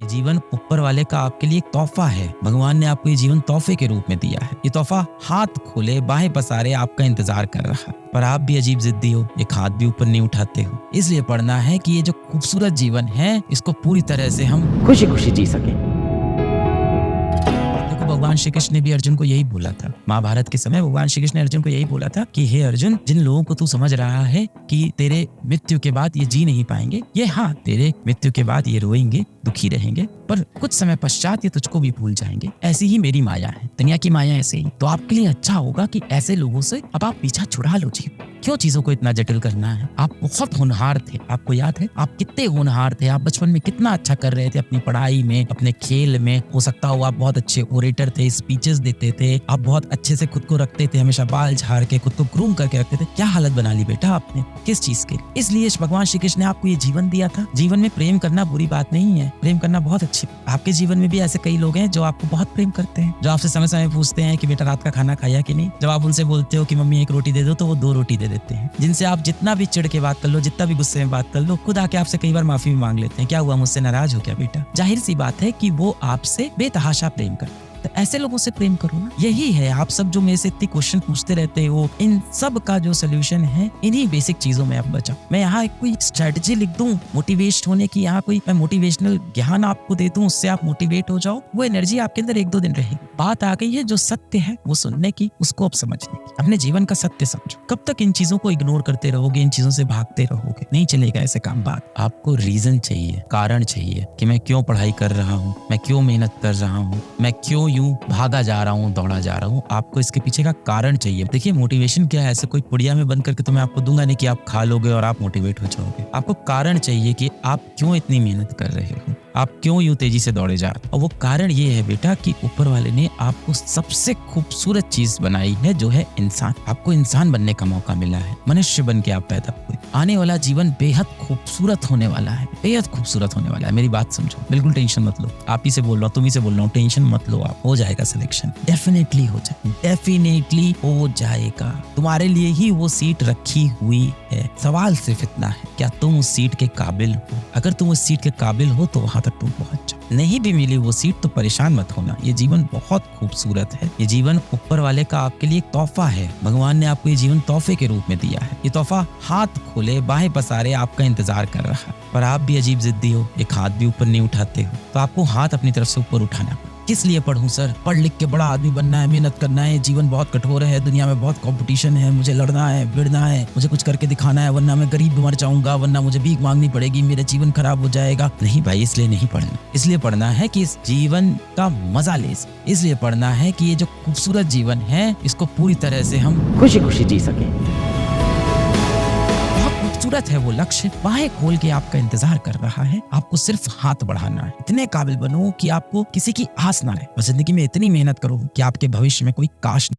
जीवन ऊपर वाले का आपके लिए एक तोहफा है। भगवान ने आपको ये जीवन तोहफे के रूप में दिया है। ये तोहफा हाथ खोले बाहें पसारे आपका इंतजार कर रहा है, पर आप भी अजीब जिद्दी हो, एक हाथ भी ऊपर नहीं उठाते हो। इसलिए पढ़ना है कि ये जो खूबसूरत जीवन है इसको पूरी तरह से हम खुशी खुशी जी सकें। देखो, भगवान श्री कृष्ण ने भी अर्जुन को यही बोला था। महाभारत के समय भगवान श्री कृष्ण ने अर्जुन को यही बोला था कि हे अर्जुन, जिन लोगों को तू समझ रहा है कि तेरे मृत्यु के बाद ये जी नहीं पाएंगे, ये हाँ तेरे मृत्यु के बाद ये रोएंगे, दुखी रहेंगे, पर कुछ समय पश्चात ये तुझको भी भूल जाएंगे। ऐसी ही मेरी माया है, दुनिया की माया ऐसे ही। तो आपके लिए अच्छा होगा कि ऐसे लोगों से अब आप पीछा छुड़ा लो जी। क्यों चीजों को इतना जटिल करना है? आप बहुत होनहार थे, आपको याद है आप कितने होनहार थे? आप बचपन में कितना अच्छा कर रहे थे अपनी पढ़ाई में, अपने खेल में। हो सकता हो आप बहुत अच्छे ओरेटर थे, स्पीचेस देते थे, आप बहुत अच्छे से खुद को रखते थे, हमेशा बाल झाड़ के खुद को ग्रूम करके रखते थे। क्या हालत बना ली बेटा आपने, किस चीज के? इसलिए भगवान श्री कृष्ण ने आपको ये जीवन दिया था। जीवन में प्रेम करना बुरी बात नहीं है, प्रेम करना बहुत अच्छी। आपके जीवन में भी ऐसे कई लोग हैं जो आपको बहुत प्रेम करते हैं, जो आपसे समय समय पूछते हैं कि बेटा रात का खाना खाया कि नहीं। जब आप उनसे बोलते हो कि मम्मी एक रोटी दे दो, तो वो 2 रोटी दे देते हैं। जिनसे आप जितना भी चिढ़ के बात कर लो, जितना भी गुस्से में बात कर लो, खुद आके आपसे कई बार माफी भी मांग लेते हैं। क्या हुआ, मुझसे नाराज हो क्या बेटा? जाहिर सी बात है कि वो आपसे बेतहाशा प्रेम करते हैं। तो ऐसे लोगों से प्रेम करो ना। यही है, आप सब जो मेरे से इतनी क्वेश्चन पूछते रहते हो, इन सब का जो सोल्यूशन है इन्हीं बेसिक चीजों में आप बचाओ। मैं यहाँ कोई स्ट्रेटजी लिख दूं मोटिवेट होने की, यहाँ कोई मैं मोटिवेशनल ज्ञान आपको दे दूं, उससे आप मोटिवेट हो जाओ, वो एनर्जी आपके अंदर 1-2 दिन रहेगी। बात आ गई है जो सत्य है वो सुनने की, उसको अब समझने की। अपने जीवन का सत्य समझो। कब तक इन चीजों को इग्नोर करते रहोगे, इन चीजों से भागते रहोगे? नहीं चलेगा ऐसे काम। बात आपको रीजन चाहिए, कारण चाहिए कि मैं क्यों पढ़ाई कर रहा हूँ, मैं क्यों मेहनत कर रहा हूँ, मैं क्यों यूं भागा जा रहा हूँ, दौड़ा जा रहा हूँ। आपको इसके पीछे का कारण चाहिए। देखिए, मोटिवेशन क्या है? ऐसे कोई पुड़िया में बंद करके तो मैं आपको दूंगा नहीं कि आप खा लोगे और आप मोटिवेट हो जाओगे। आपको कारण चाहिए कि आप क्यों इतनी मेहनत कर रहे हो, आप क्यों यूं तेजी से दौड़े जा रहे हो। और वो कारण ये है बेटा कि ऊपर वाले ने आपको सबसे खूबसूरत चीज बनाई है, जो है इंसान। आपको इंसान बनने का मौका मिला है, मनुष्य बन के आप पैदा हुए। आने वाला जीवन बेहद खूबसूरत होने वाला है, बेहद खूबसूरत होने वाला है। मेरी बात समझो, बिल्कुल टेंशन मत लो। आप ही से बोल रहा हूँ, तुम ही से बोल रहा हूँ, टेंशन मत लो। आप हो जाएगा सिलेक्शन, डेफिनेटली हो जाएगा, डेफिनेटली हो जाएगा। तुम्हारे लिए ही वो सीट रखी हुई है। सवाल सिर्फ इतना है, क्या तुम उस सीट के काबिल हो? अगर तुम उस सीट के काबिल हो तो वहां तक तुम पहुंच जाओ। नहीं भी मिली वो सीट तो परेशान मत होना। ये जीवन बहुत खूबसूरत है। ये जीवन ऊपर वाले का आपके लिए एक तोहफा है। भगवान ने आपको ये जीवन तोहफे के रूप में दिया है। ये तोहफा हाथ खोले बाहें पसारे आपका इंतजार कर रहा है, पर आप भी अजीब जिद्दी हो, एक हाथ भी ऊपर नहीं उठाते हो। तो आपको हाथ अपनी तरफ से ऊपर उठाना। किस लिए पढ़ूं सर? पढ़ लिख के बड़ा आदमी बनना है, मेहनत करना है, जीवन बहुत कठोर है, दुनिया में बहुत कंपटीशन है, मुझे लड़ना है, भिड़ना है, मुझे कुछ करके दिखाना है, वरना मैं गरीब मर जाऊंगा, वरना मुझे भीख मांगनी पड़ेगी, मेरा जीवन खराब हो जाएगा। नहीं भाई, इसलिए नहीं पढ़ना। इसलिए पढ़ना है कि इस जीवन का मजा ले। इसलिए पढ़ना है कि ये जो खूबसूरत जीवन है इसको पूरी तरह से हम खुशी खुशी जी सकें। खूबसूरत है वो लक्ष्य, बाहें खोल के आपका इंतजार कर रहा है। आपको सिर्फ हाथ बढ़ाना है। इतने काबिल बनो कि आपको किसी की आस ना रहे। बस जिंदगी में इतनी मेहनत करो कि आपके भविष्य में कोई काश